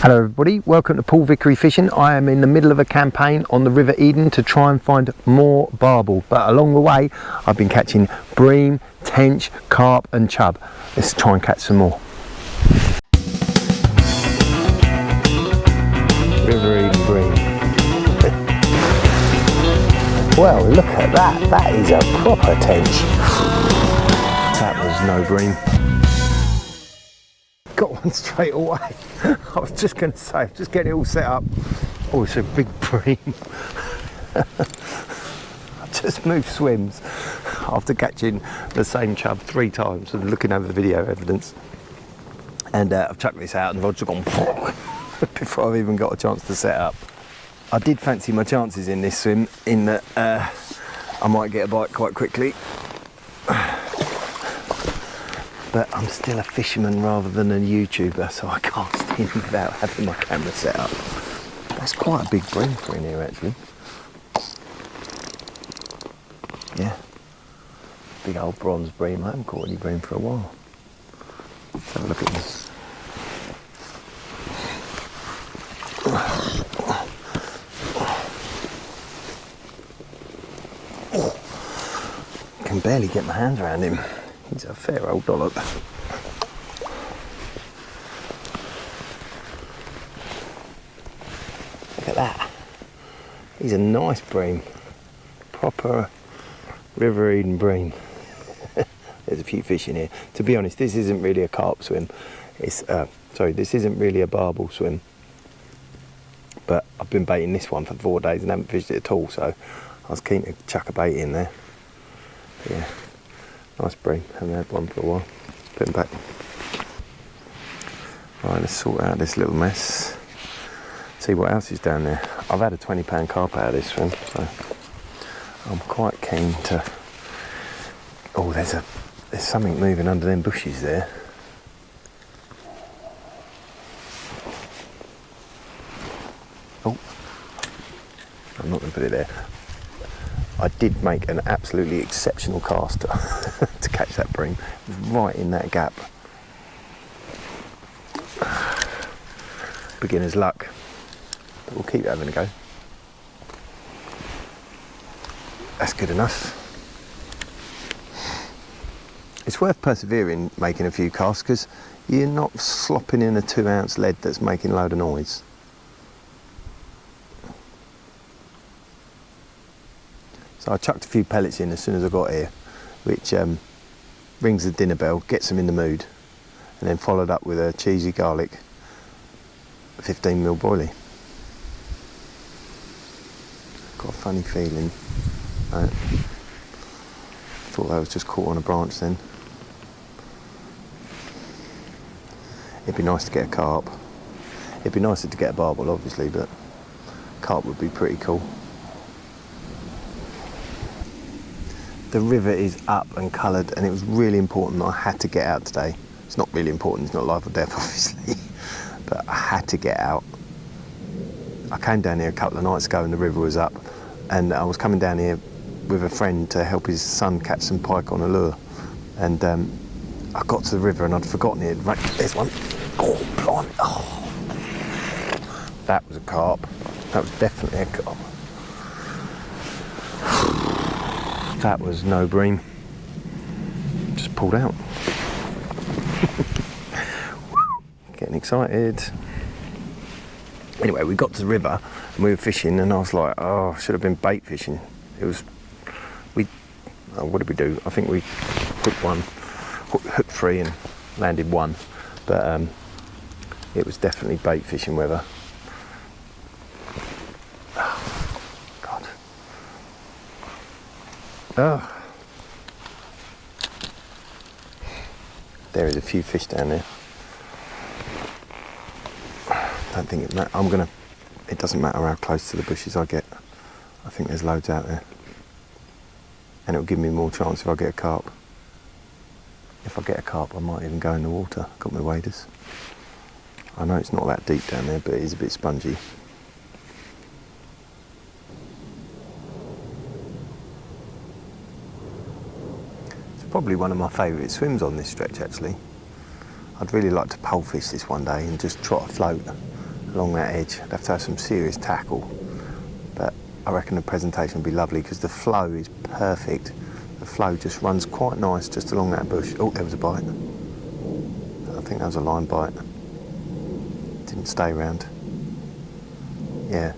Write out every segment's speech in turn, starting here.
Hello everybody, welcome to Paul Vickery Fishing. I am in the middle of a campaign on the River Eden to try and find more barbel, but along the way I've been catching bream, tench, carp and chub. Let's try and catch some more. River Eden bream. Well, look at that, that is a proper tench. That was no bream. Got one straight away. I was just going to say, just getting it all set up. Oh, it's a big bream. I just moved swims after catching the same chub 3 times and looking over the video evidence. And I've chucked this out and the rod's gone before I've even got a chance to set up. I did fancy my chances in this swim in that I might get a bite quite quickly. But I'm still a fisherman rather than a YouTuber, so I cast in without having my camera set up. That's quite a big bream for in here actually. Yeah, big old bronze bream. I haven't caught any bream for a while. Let's have a look at this. I can barely get my hands around him. He's a fair old dollop. Look at that. He's a nice bream. Proper River Eden bream. There's a few fish in here. To be honest, this isn't really a carp swim. It's this isn't really a barbel swim. But I've been baiting this one for 4 days and haven't fished it at all, so I was keen to chuck a bait in there. But yeah. Nice bream, haven't had one for a while. Put him back. Right, let's sort out this little mess. See what else is down there. I've had a 20-pound carp out of this swim, so I'm quite keen to. Oh, there's something moving under them bushes there. Oh, I'm not going to put it there. I did make an absolutely exceptional cast to catch that bream. It was right in that gap. Beginner's luck. But we'll keep having a go. That's good enough. It's worth persevering making a few casts because you're not slopping in a 2-ounce lead that's making a load of noise. So I chucked a few pellets in as soon as I got here, which rings the dinner bell, gets them in the mood, and then followed up with a cheesy garlic 15mm boilie. Got a funny feeling. Thought that was just caught on a branch then. It'd be nice to get a carp. It'd be nicer to get a barbel obviously, but carp would be pretty cool. The river is up and coloured and it was really important that I had to get out today. It's not really important, it's not life or death obviously, but I had to get out. I came down here a couple of nights ago and the river was up and I was coming down here with a friend to help his son catch some pike on a lure, and I got to the river and I'd forgotten it. Right, there's one. Oh, blimey. Oh. That was a carp. That was definitely a carp. That was no bream. Just pulled out. Getting excited. Anyway, we got to the river and we were fishing and I was like, oh, I should have been bait fishing. It was, what did we do? I think we hooked 3 and landed 1. But it was definitely bait fishing weather. Oh, there is a few fish down there. Don't think it doesn't matter how close to the bushes I get. I think there's loads out there. And it'll give me more chance if I get a carp. If I get a carp, I might even go in the water. Got my waders. I know it's not that deep down there, but it is a bit spongy. Probably one of my favourite swims on this stretch actually. I'd really like to pole fish this one day and just trot a float along that edge. I'd have to have some serious tackle, but I reckon the presentation will be lovely because the flow is perfect. The flow just runs quite nice just along that bush. Oh, there was a bite. I think that was a line bite. Didn't stay round. Yeah,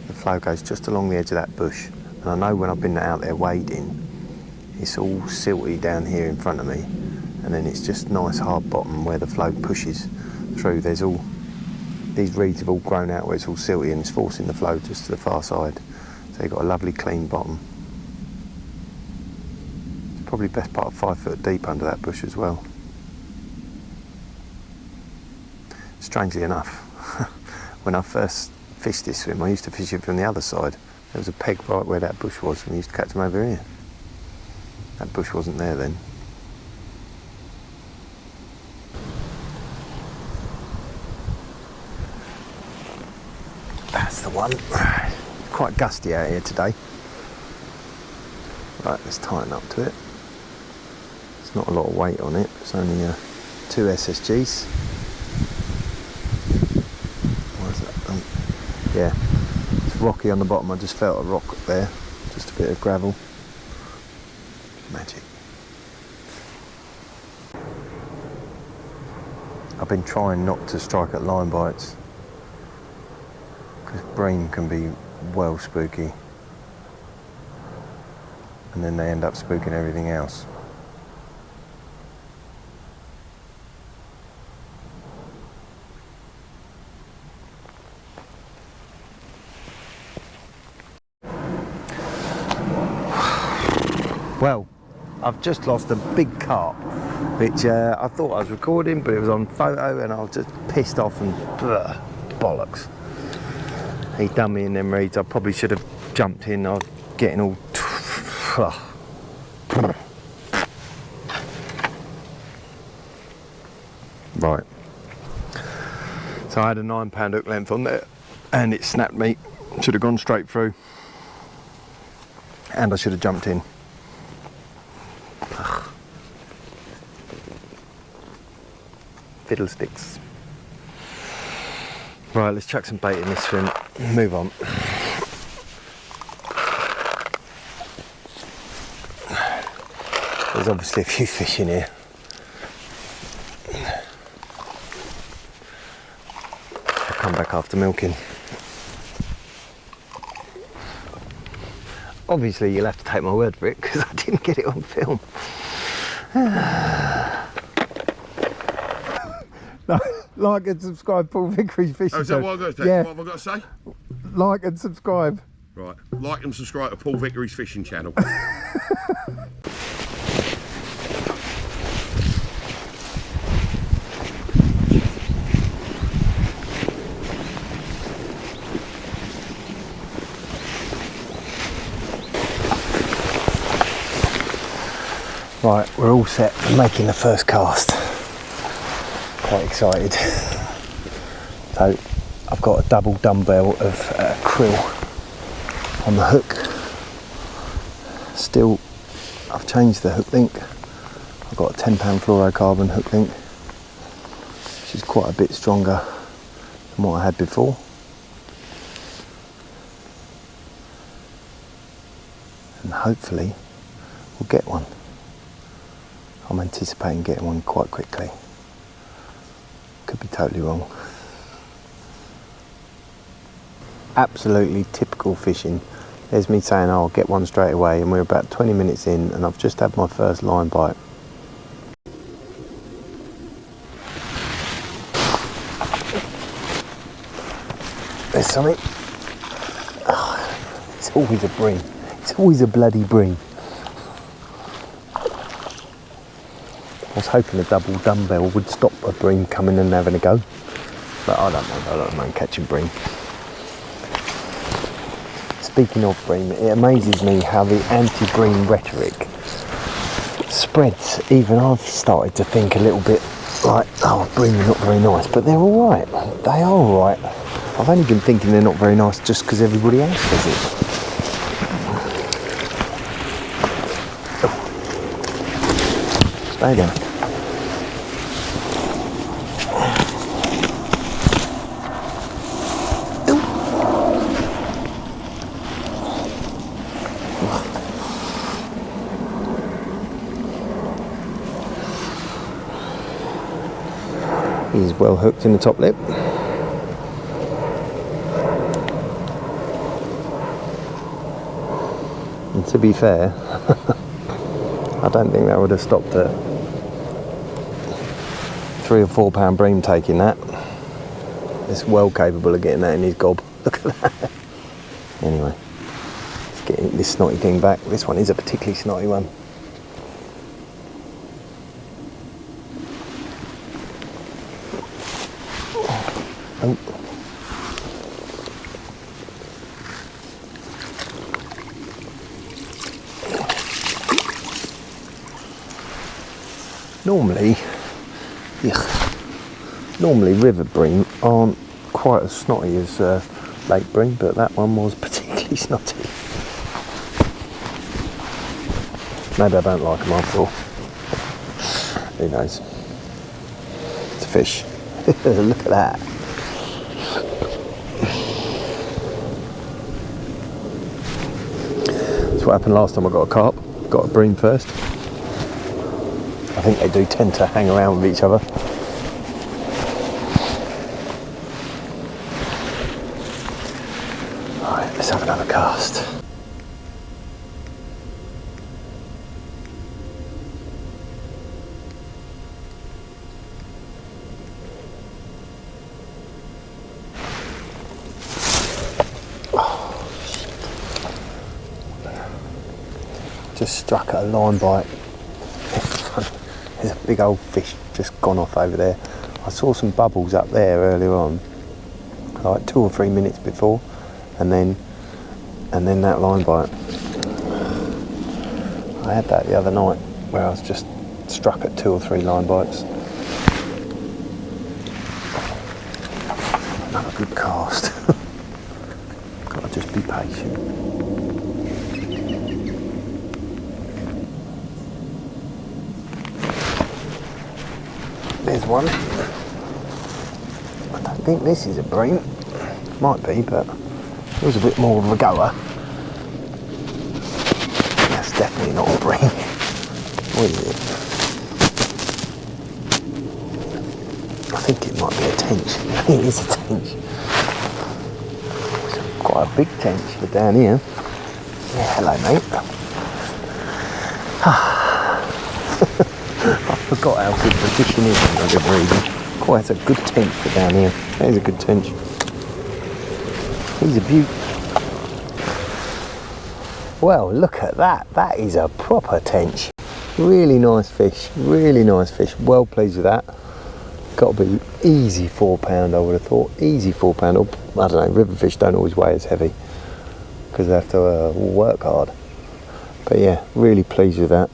the flow goes just along the edge of that bush. And I know when I've been out there wading, it's all silty down here in front of me. And then it's just nice hard bottom where the flow pushes through. There's all, these reeds have all grown out where it's all silty and it's forcing the flow just to the far side. So you've got a lovely clean bottom. It's probably best part of 5 foot deep under that bush as well. Strangely enough, when I first fished this swim, I used to fish it from the other side. There was a peg right where that bush was and we used to catch them over here. That bush wasn't there then. That's the one. Quite gusty out here today. Right, let's tighten up to it. There's not a lot of weight on it. It's only 2 SSGs. Where's that? Yeah, it's rocky on the bottom. I just felt a rock there. Just a bit of gravel. Magic. I've been trying not to strike at line bites because bream can be well spooky and then they end up spooking everything else. Well, I've just lost a big carp, which I thought I was recording, but it was on photo and I was just pissed off and bollocks. He done me in them reeds. I probably should have jumped in. I was getting all... Right. So I had a 9-pound hook length on there and it snapped me. Should have gone straight through. And I should have jumped in. Fiddlesticks. Right, let's chuck some bait in this swim. Move on. There's obviously a few fish in here. I'll come back after milking. Obviously you'll have to take my word for it because I didn't get it on film. No, like and subscribe, Paul Vickery's Fishing. Oh, is that what I've got to say? Yeah. What have I got to say? Like and subscribe. Right, like and subscribe to Paul Vickery's Fishing channel. Right, we're all set for making the first cast. Quite excited. So I've got a double dumbbell of krill on the hook. Still, I've changed the hook link. I've got a 10-pound fluorocarbon hook link, which is quite a bit stronger than what I had before. And hopefully we'll get one. I'm anticipating getting one quite quickly. Could be totally wrong. Absolutely typical fishing. There's me saying, oh, I'll get one straight away, and we're about 20 minutes in and I've just had my first line bite. There's something. Oh, it's always a bream. It's always a bloody bream. I was hoping a double dumbbell would stop a bream coming and having a go, but I don't mind catching bream. Speaking of bream, it amazes me how the anti-bream rhetoric spreads. Even I've started to think a little bit like, oh, bream are not very nice, but they're all right. They are all right. I've only been thinking they're not very nice just because everybody else does it. Stay down. is well hooked in the top lip. And to be fair, I don't think that would have stopped a 3 or 4 pound bream taking that. It's well capable of getting that in his gob. Look at that. Anyway, let's get this snotty thing back. This one is a particularly snotty one. Oh. Normally river bream aren't quite as snotty as lake bream, but that one was particularly snotty. Maybe I don't like them after all. Who knows? It's a fish. Look at that. That's what happened last time I got a carp. Got a bream first. I think they do tend to hang around with each other. Right, let's have another cast. Just struck at a line bite. There's a big old fish just gone off over there. I saw some bubbles up there earlier on, like 2 or 3 minutes before, and then that line bite. I had that the other night where I was just struck at 2 or 3 line bites. Another good cast. Gotta just be patient. There's one. I don't think this is a bream. Might be, but it was a bit more of a goer. That's definitely not a bream. What is it? I think it might be a tench. I think it is a tench. It's quite a big tench for down here. Yeah, hello mate. I forgot how good the fishing is for whatever reason. Quite, it's a good tench for down here. That is a good tench. He's a beaut. Well, look at that. That is a proper tench. Really nice fish. Really nice fish. Well pleased with that. Got to be easy 4 pound, I would have thought. Easy 4 pound. Or, I don't know, river fish don't always weigh as heavy because they have to work hard. But yeah, really pleased with that.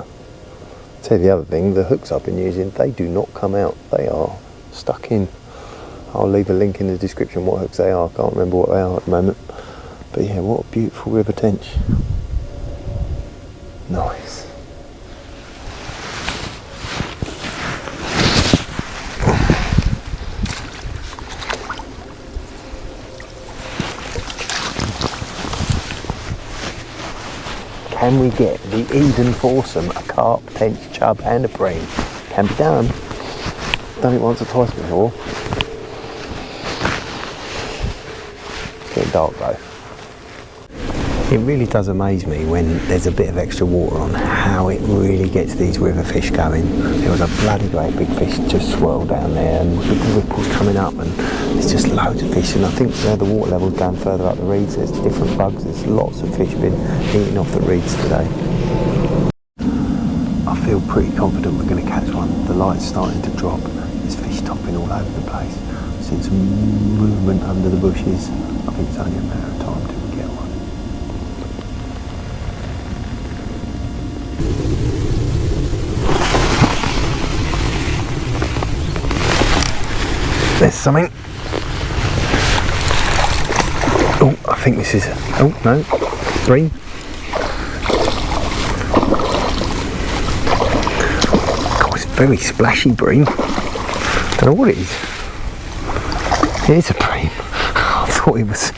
Tell you the other thing, the hooks I've been using, they do not come out. They are stuck in. I'll leave a link in the description what hooks they are. I can't remember what they are at the moment. But yeah, what a beautiful river tench. Nice. Can we get the Eden foursome, a carp, tench, chub and a bream? Can be done. Done it once or twice before. It's getting dark though. It really does amaze me when there's a bit of extra water on how it really gets these river fish going. There was a bloody great big fish just swirled down there and with the ripples coming up and there's just loads of fish, and I think the water level's down further up the reeds, there's different bugs, there's lots of fish been eating off the reeds today. I feel pretty confident we're going to catch one. The light's starting to drop, there's fish topping all over the place. I've seen some movement under the bushes. I think it's only a matter of time till we get one. There's something. Oh, I think this is. Oh no, bream. God, it's very splashy bream. Don't know what it is. It is a bream. I thought it was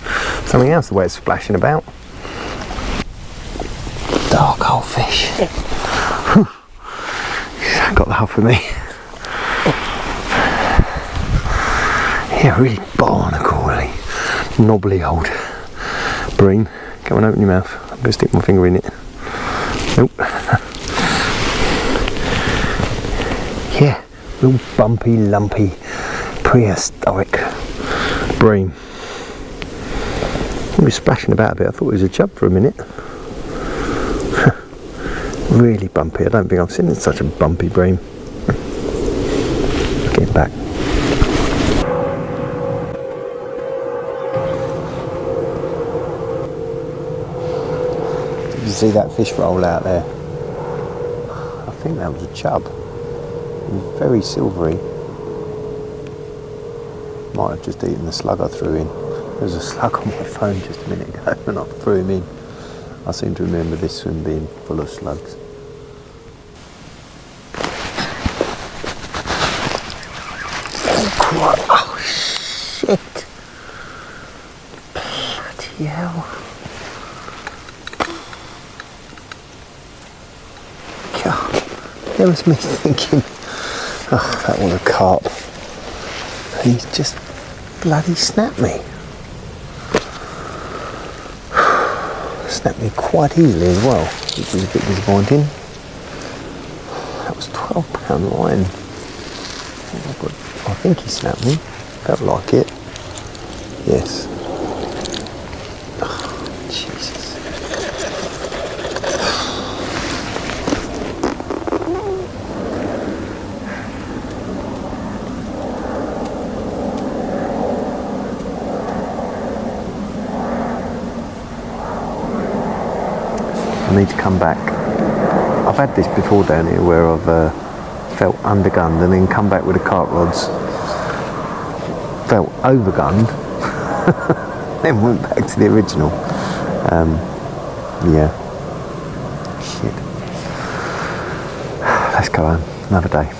something else the way it's splashing about. Dark old fish. Got the huff with me. Yeah, really barnacle-y, knobbly old bream. Come on, open your mouth. I'm going to stick my finger in it. Nope. Yeah, real bumpy, lumpy, prehistoric bream. He was splashing about a bit. I thought he was a chub for a minute. Really bumpy. I don't think I've seen such a bumpy bream. Get back. Did you see that fish roll out there? I think that was a chub. It was very silvery. Might have just eaten the slug I threw in. There was a slug on my phone just a minute ago and I threw him in. I seem to remember this swim being full of slugs. Oh shit! Bloody hell! God, there was me thinking, oh, that was a carp. He's just bloody snapped me. Snapped me quite easily as well, which was a bit disappointing. That was £12 line. I think he snapped me. Felt like it. Yes. Oh, Jesus. I need to come back. I've had this before down here where I've felt undergunned and then come back with the carp rods, felt overgunned, then went back to the original. Yeah. Shit. Let's go home. Another day.